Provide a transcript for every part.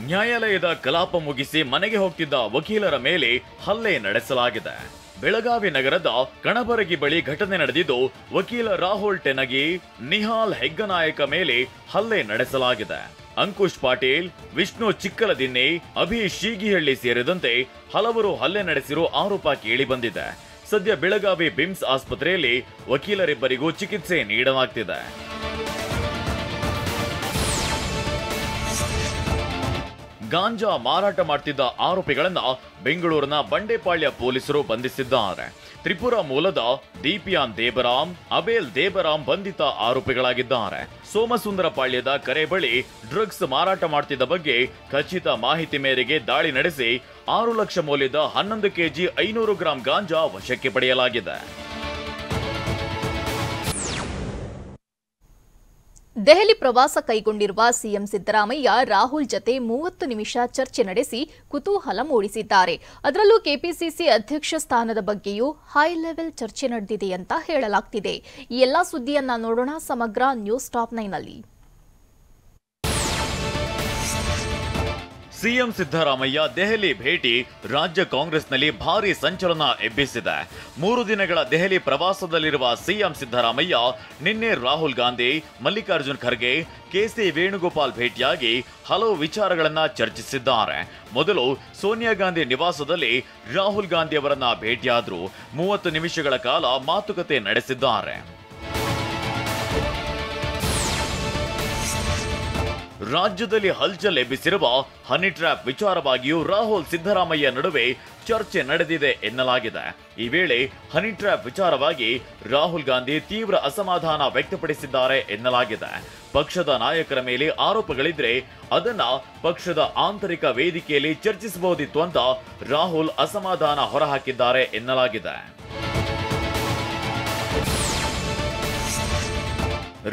ನ್ಯಾಯಾಲಯದ ಕಲಾಪ ಮುಗಿಸಿ ಮನೆಗೆ ಹೋಗ್ತಿದ್ದ ವಕೀಲರ ಮೇಲೆ ಹಲ್ಲೆ ನಡೆಸಲಾಗಿದೆ. ಬೆಳಗಾವಿ ನಗರದ ಕಣಬರಗಿ ಬಳಿ ಘಟನೆ ನಡೆದಿದ್ದು, ವಕೀಲ ರಾಹುಲ್ ಟೆನಗಿ, ನಿಹಾಲ್ ಹೆಗ್ಗನಾಯಕ ಮೇಲೆ ಹಲ್ಲೆ ನಡೆಸಲಾಗಿದೆ. ಅಂಕುಶ್ ಪಾಟೀಲ್, ವಿಷ್ಣು ಚಿಕ್ಕಲದಿನ್ನಿ, ಅಭಿ ಶೀಗಿಹಳ್ಳಿ ಸೇರಿದಂತೆ ಹಲವರು ಹಲ್ಲೆ ನಡೆಸಿರುವ ಆರೋಪ ಕೇಳಿ ಬಂದಿದೆ. ಸದ್ಯ ಬೆಳಗಾವಿ ಬಿಮ್ಸ್ ಆಸ್ಪತ್ರೆಯಲ್ಲಿ ವಕೀಲರಿಬ್ಬರಿಗೂ ಚಿಕಿತ್ಸೆ ನೀಡಲಾಗ್ತಿದೆ. ಗಾಂಜಾ ಮಾರಾಟ ಮಾಡ್ತಿದ್ದ ಆರೋಪಿಗಳನ್ನ ಬೆಂಗಳೂರಿನ ಬಂಡೆಪಾಳ್ಯ ಪೊಲೀಸರು ಬಂಧಿಸಿದ್ದಾರೆ. ತ್ರಿಪುರಾ ಮೂಲದ ದೀಪಿಯಾನ್ ದೇಬರಾಮ್, ಅಬೇಲ್ ದೇಬರಾಮ್ ಬಂಧಿತ ಆರೋಪಿಗಳಾಗಿದ್ದಾರೆ. ಸೋಮಸುಂದರಪಾಳ್ಯದ ಕರೆ ಬಳಿ ಡ್ರಗ್ಸ್ ಮಾರಾಟ ಮಾಡ್ತಿದ್ದ ಬಗ್ಗೆ ಖಚಿತ ಮಾಹಿತಿ ಮೇರೆಗೆ ದಾಳಿ ನಡೆಸಿ 6 ಲಕ್ಷ ಮೌಲ್ಯದ 11 ಕೆಜಿ 500 ಗ್ರಾಂ ಗಾಂಜಾ ವಶಕ್ಕೆ ಪಡೆಯಲಾಗಿದೆ. ದೆಹಲಿ ಪ್ರವಾಸ ಕೈಗೊಂಡಿರುವ ಸಿಎಂ ಸಿದ್ದರಾಮಯ್ಯ ರಾಹುಲ್ ಜತೆ 30 ನಿಮಿಷ ಚರ್ಚೆ ನಡೆಸಿ ಕುತೂಹಲ ಮೂಡಿಸಿದ್ದಾರೆ. ಅದರಲ್ಲೂ ಕೆಪಿಸಿಸಿ ಅಧ್ಯಕ್ಷ ಸ್ಥಾನದ ಬಗ್ಗೆಯೂ ಹೈ ಲೆವೆಲ್ ಚರ್ಚೆ ನಡೆದಿದೆ ಅಂತ ಹೇಳಲಾಗ್ತಿದೆ. ಈ ಎಲ್ಲಾ ಸುದ್ದಿಯನ್ನ ನೋಡೋಣ ಸಮಗ್ರ ನ್ಯೂಸ್ ಟಾಪ್ 9 ನಲ್ಲಿ. ಸಿಎಂ ಸಿದ್ದರಾಮಯ್ಯ ದೆಹಲಿ ಭೇಟಿ ರಾಜ್ಯ ಕಾಂಗ್ರೆಸ್ನಲ್ಲಿ ಭಾರೀ ಸಂಚಲನ ಎಬ್ಬಿಸಿದೆ. 3 ದಿನಗಳ ದೆಹಲಿ ಪ್ರವಾಸದಲ್ಲಿರುವ ಸಿಎಂ ಸಿದ್ದರಾಮಯ್ಯ ನಿನ್ನೆ ರಾಹುಲ್ ಗಾಂಧಿ, ಮಲ್ಲಿಕಾರ್ಜುನ್ ಖರ್ಗೆ, ಕೆಸಿ ವೇಣುಗೋಪಾಲ್ ಭೇಟಿಯಾಗಿ ಹಲವು ವಿಚಾರಗಳನ್ನ ಚರ್ಚಿಸಿದ್ದಾರೆ. ಮೊದಲು ಸೋನಿಯಾ ಗಾಂಧಿ ನಿವಾಸದಲ್ಲಿ ರಾಹುಲ್ ಗಾಂಧಿ ಅವರನ್ನ ಭೇಟಿಯಾದ್ರು. 30 ನಿಮಿಷಗಳ ಕಾಲ ಮಾತುಕತೆ ನಡೆಸಿದ್ದಾರೆ. ರಾಜ್ಯದಲ್ಲಿ ಹಲ್ಚಲ್ ಎಬ್ಬಿಸಿರುವ ಹನಿ ಟ್ರ್ಯಾಪ್ ವಿಚಾರವಾಗಿಯೂ ರಾಹುಲ್ ಸಿದ್ದರಾಮಯ್ಯ ನಡುವೆ ಚರ್ಚೆ ನಡೆದಿದೆ ಎನ್ನಲಾಗಿದೆ. ಈ ವೇಳೆ ಹನಿ ಟ್ರ್ಯಾಪ್ ವಿಚಾರವಾಗಿ ರಾಹುಲ್ ಗಾಂಧಿ ತೀವ್ರ ಅಸಮಾಧಾನ ವ್ಯಕ್ತಪಡಿಸಿದ್ದಾರೆ ಎನ್ನಲಾಗಿದೆ. ಪಕ್ಷದ ನಾಯಕರ ಮೇಲೆ ಆರೋಪಗಳಿದ್ರೆ ಅದನ್ನ ಪಕ್ಷದ ಆಂತರಿಕ ವೇದಿಕೆಯಲ್ಲಿ ಚರ್ಚಿಸಬಹುದಿತ್ತು ಅಂತ ರಾಹುಲ್ ಅಸಮಾಧಾನ ಹೊರಹಾಕಿದ್ದಾರೆ ಎನ್ನಲಾಗಿದೆ.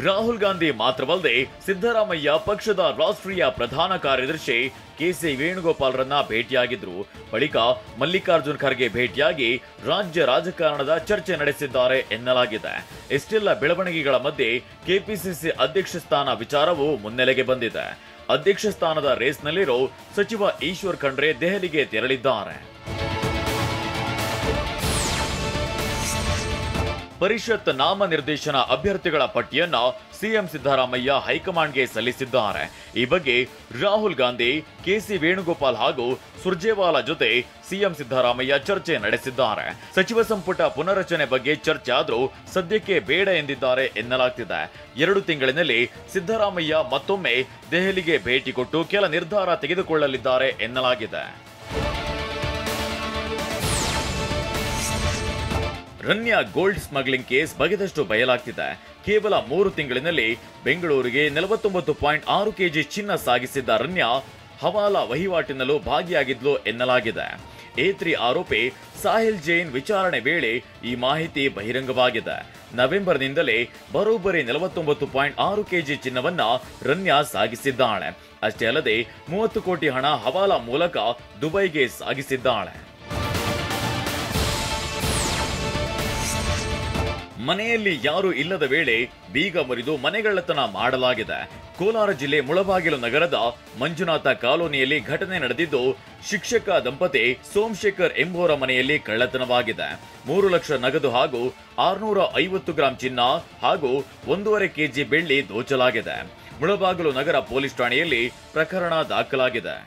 ರಾಹುಲ್ ಗಾಂಧಿ ಮಾತ್ರವಲ್ಲದೆ ಸಿದ್ದರಾಮಯ್ಯ ಪಕ್ಷದ ರಾಷ್ಟ್ರೀಯ ಪ್ರಧಾನ ಕಾರ್ಯದರ್ಶಿ ಕೆಸಿ ವೇಣುಗೋಪಾಲ್ರನ್ನ ಭೇಟಿಯಾಗಿದ್ರು. ಬಳಿಕ ಮಲ್ಲಿಕಾರ್ಜುನ್ ಖರ್ಗೆ ಭೇಟಿಯಾಗಿ ರಾಜ್ಯ ರಾಜಕಾರಣದ ಚರ್ಚೆ ನಡೆಸಿದ್ದಾರೆ ಎನ್ನಲಾಗಿದೆ. ಇಷ್ಟೆಲ್ಲ ಬೆಳವಣಿಗೆಗಳ ಮಧ್ಯೆ ಕೆಪಿಸಿಸಿ ಅಧ್ಯಕ್ಷ ಸ್ಥಾನ ವಿಚಾರವೂ ಮುನ್ನೆಲೆಗೆ ಬಂದಿದೆ. ಅಧ್ಯಕ್ಷ ಸ್ಥಾನದ ರೇಸ್ನಲ್ಲಿರೋ ಸಚಿವ ಈಶ್ವರ್ ಖಂಡ್ರೆ ದೆಹಲಿಗೆ ತೆರಳಿದ್ದಾರೆ. ಪರಿಷತ್ ನಾಮನಿರ್ದೇಶನ ಅಭ್ಯರ್ಥಿಗಳ ಪಟ್ಟಿಯನ್ನ ಸಿಎಂ ಸಿದ್ದರಾಮಯ್ಯ ಹೈಕಮಾಂಡ್ಗೆ ಸಲ್ಲಿಸಿದ್ದಾರೆ. ಈ ಬಗ್ಗೆ ರಾಹುಲ್ ಗಾಂಧಿ, ಕೆಸಿ ವೇಣುಗೋಪಾಲ್ ಹಾಗೂ ಸುರ್ಜೇವಾಲಾ ಜೊತೆ ಸಿಎಂ ಸಿದ್ದರಾಮಯ್ಯ ಚರ್ಚೆ ನಡೆಸಿದ್ದಾರೆ. ಸಚಿವ ಸಂಪುಟ ಪುನರಚನೆ ಬಗ್ಗೆ ಚರ್ಚೆ ಆದ್ರೂ ಸದ್ಯಕ್ಕೆ ಬೇಡ ಎಂದಿದ್ದಾರೆ ಎನ್ನಲಾಗ್ತಿದೆ. 2 ತಿಂಗಳಿನಲ್ಲಿ ಸಿದ್ದರಾಮಯ್ಯ ಮತ್ತೊಮ್ಮೆ ದೆಹಲಿಗೆ ಭೇಟಿ ಕೊಟ್ಟು ಕೆಲ ನಿರ್ಧಾರ ತೆಗೆದುಕೊಳ್ಳಲಿದ್ದಾರೆ ಎನ್ನಲಾಗಿದೆ. ರನ್ಯಾ ಗೋಲ್ಡ್ ಸ್ಮಗ್ಲಿಂಗ್ ಕೇಸ್ ಬಗೆದಷ್ಟು ಬಯಲಾಗ್ತಿದೆ. ಕೇವಲ 3 ತಿಂಗಳಿನಲ್ಲಿ ಬೆಂಗಳೂರಿಗೆ 49.6 ಕೆಜಿ ಚಿನ್ನ ಸಾಗಿಸಿದ್ದ ರನ್ಯಾ ಹವಾಲಾ ವಹಿವಾಟಿನಲ್ಲೂ ಭಾಗಿಯಾಗಿದ್ಲು ಎನ್ನಲಾಗಿದೆ. A3 ಆರೋಪಿ ಸಾಹಿಲ್ ಜೈನ್ ವಿಚಾರಣೆ ವೇಳೆ ಈ ಮಾಹಿತಿ ಬಹಿರಂಗವಾಗಿದೆ. ನವೆಂಬರ್ನಿಂದಲೇ ಬರೋಬ್ಬರಿ 49.6 ಕೆಜಿ ಚಿನ್ನವನ್ನ ರನ್ಯಾ ಸಾಗಿಸಿದ್ದಾಳೆ. ಅಷ್ಟೇ ಅಲ್ಲದೆ 30 ಕೋಟಿ ಹಣ ಹವಾಲಾ ಮೂಲಕ ದುಬೈಗೆ ಸಾಗಿಸಿದ್ದಾಳೆ. ಮನೆಯಲ್ಲಿ ಯಾರು ಇಲ್ಲದ ವೇಳೆ ಬೀಗ ಮುರಿದು ಮನೆಗಳ್ಳತನ ಮಾಡಲಾಗಿದೆ. ಕೋಲಾರ ಜಿಲ್ಲೆ ಮುಳಬಾಗಿಲು ನಗರದ ಮಂಜುನಾಥ ಕಾಲೋನಿಯಲ್ಲಿ ಘಟನೆ ನಡೆದಿದ್ದು, ಶಿಕ್ಷಕ ದಂಪತಿ ಸೋಮಶೇಖರ್ ಎಂಬುವರ ಮನೆಯಲ್ಲಿ ಕಳ್ಳತನವಾಗಿದೆ. 3 ಲಕ್ಷ ನಗದು ಹಾಗೂ 650 ಗ್ರಾಂ ಚಿನ್ನ ಹಾಗೂ 1.5 ಕೆಜಿ ಬೆಳ್ಳಿ ದೋಚಲಾಗಿದೆ. ಮುಳಬಾಗಿಲು ನಗರ ಪೊಲೀಸ್ ಠಾಣೆಯಲ್ಲಿ ಪ್ರಕರಣ ದಾಖಲಾಗಿದೆ.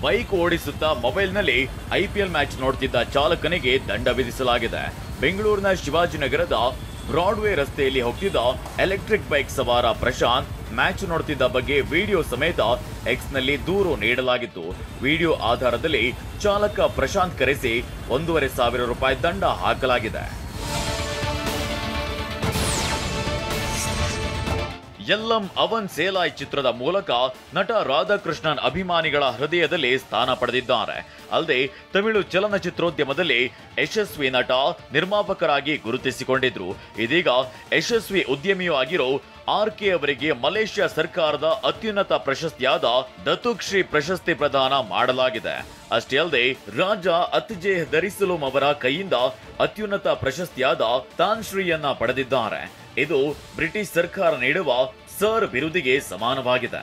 ಬೈಕ್ ಓಡಿಸುತ್ತಾ ಮೊಬೈಲ್ನಲ್ಲಿ ಐಪಿಎಲ್ ಮ್ಯಾಚ್ ನೋಡ್ತಿದ್ದ ಚಾಲಕನಿಗೆ ದಂಡ ವಿಧಿಸಲಾಗಿದೆ. ಬೆಂಗಳೂರಿನ ಶಿವಾಜಿನಗರದ ಬ್ರಾಡ್ವೇ ರಸ್ತೆಯಲ್ಲಿ ಹೋಗ್ತಿದ್ದ ಎಲೆಕ್ಟ್ರಿಕ್ ಬೈಕ್ ಸವಾರ ಪ್ರಶಾಂತ್ ಮ್ಯಾಚ್ ನೋಡ್ತಿದ್ದ ಬಗ್ಗೆ ವಿಡಿಯೋ ಸಮೇತ ಎಕ್ಸ್ನಲ್ಲಿ ದೂರು ನೀಡಲಾಗಿತ್ತು. ವಿಡಿಯೋ ಆಧಾರದಲ್ಲಿ ಚಾಲಕ ಪ್ರಶಾಂತ್ ಕರೆಸಿ 1,500 ರೂಪಾಯಿ ದಂಡ ಹಾಕಲಾಗಿದೆ. ಎಲ್ಲಂ ಅವನ್ ಸೇಲಾಯ್ ಚಿತ್ರದ ಮೂಲಕ ನಟ ರಾಧಾಕೃಷ್ಣನ್ ಅಭಿಮಾನಿಗಳ ಹೃದಯದಲ್ಲಿ ಸ್ಥಾನ ಪಡೆದಿದ್ದಾರೆ. ಅಲ್ಲದೆ ತಮಿಳು ಚಲನಚಿತ್ರೋದ್ಯಮದಲ್ಲಿ ಯಶಸ್ವಿ ನಟ, ನಿರ್ಮಾಪಕರಾಗಿ ಗುರುತಿಸಿಕೊಂಡಿದ್ರು. ಇದೀಗ ಯಶಸ್ವಿ ಉದ್ಯಮಿಯೂ ಆಗಿರೋ ಆರ್ಕೆ ಅವರಿಗೆ ಮಲೇಷ್ಯಾ ಸರ್ಕಾರದ ಅತ್ಯುನ್ನತ ಪ್ರಶಸ್ತಿಯಾದ ದತುಕ್ ಶ್ರೀ ಪ್ರಶಸ್ತಿ ಪ್ರದಾನ ಮಾಡಲಾಗಿದೆ. ಅಷ್ಟೇ ಅಲ್ಲದೆ ರಾಜ ಅತ್ಜೇಹ್ ದರಿಸುಲುಂ ಅವರ ಕೈಯಿಂದ ಅತ್ಯುನ್ನತ ಪ್ರಶಸ್ತಿಯಾದ ತಾನ್ ಶ್ರೀಯನ್ನ ಪಡೆದಿದ್ದಾರೆ. ಇದು ಬ್ರಿಟಿಷ್ ಸರ್ಕಾರ ನೀಡುವ ಸರ್ ಬಿರುದಿಗೆ ಸಮಾನವಾಗಿದೆ.